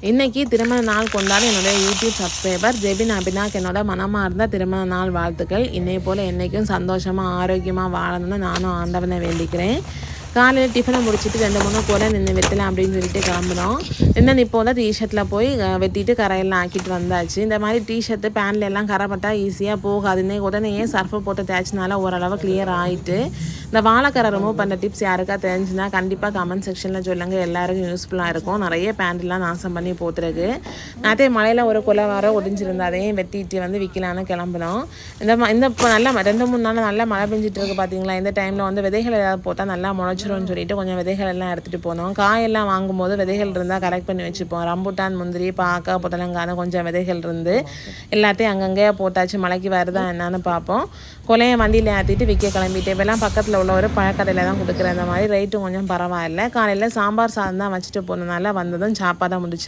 இன்றைக்கி திருமண நாள் கொண்டாட என்னோடய யூடியூப் சப்ஸ்கிரைபர் ஜெபின் அபினாக் என்னோட மனமார்ந்த திருமண நாள் வாழ்த்துக்கள். இன்னை போல் என்றைக்கும் சந்தோஷமாக ஆரோக்கியமாக வாழணும்னு நானும் ஆண்டவனை வேண்டிக்கிறேன். காலையில் டிஃபனை முடிச்சுட்டு 2-3 போல் நின்று வெட்டலாம் அப்படின்னு சொல்லிட்டு கிளம்புனோம். இன்னும் இப்போ தான் டிஷர்ட்டில் போய் வெட்டிட்டு கரையெல்லாம் ஆக்கிட்டு வந்தாச்சு. இந்த மாதிரி டிஷர்ட்டு பேண்டில் எல்லாம் கரை பட்டால் ஈஸியாக போகாது. இன்னைக்கு உடனே சர்ஃபை போட்டு தேய்ச்சினால ஓரளவு கிளியர் ஆகிட்டு. இந்த வாழைக்கரை ரிமூவ் பண்ண டிப்ஸ் யாருக்கா தெரிஞ்சுன்னா கண்டிப்பாக கமெண்ட் செக்ஷனில் சொல்லுங்கள். எல்லாருக்கும் யூஸ்ஃபுல்லாக இருக்கும். நிறைய பேண்டெலாம் நாசம் பண்ணி போட்டுருக்கு. நேற்றே மழையில் ஒரு குலை வர ஒடிஞ்சிருந்தா அதையும் வெட்டிட்டு வந்து விற்கலான்னு கிளம்புனோம். இந்த நல்லா 2-3 நாள் நல்லா மழை பெஞ்சிட்டு இருக்கு பார்த்தீங்களா. இந்த டைமில் வந்து விதைகள் ஏதாவது போட்டால் நல்லா முளைச்சிரும்னு சொல்லிட்டு கொஞ்சம் விதைகள் எல்லாம் எடுத்துகிட்டு போனோம். காயெல்லாம் வாங்கும்போது விதைகள் இருந்தால் கலெக்ட் பண்ணி வச்சுப்போம். ரம்புட்டான், முந்திரி, பாக்கா, புடலங்கான கொஞ்சம் விதைகள் இருந்து எல்லாத்தையும் அங்கங்கேயே போட்டாச்சு. மழைக்கு வருதா என்னன்னு பார்ப்போம். கொலையை வண்டியில் ஏற்றிட்டு விற்க கிளம்பிட்டு இப்போல்லாம் பக்கத்தில் உள்ள ஒரு பழக்கடையில் தான் கொடுக்குற. இந்த மாதிரி ரேட்டும் கொஞ்சம் பரவாயில்ல. காலையில் சாம்பார் சாதம் தான் வச்சுட்டு போனதுனால வந்ததும் சாப்பாடாக முடிச்சு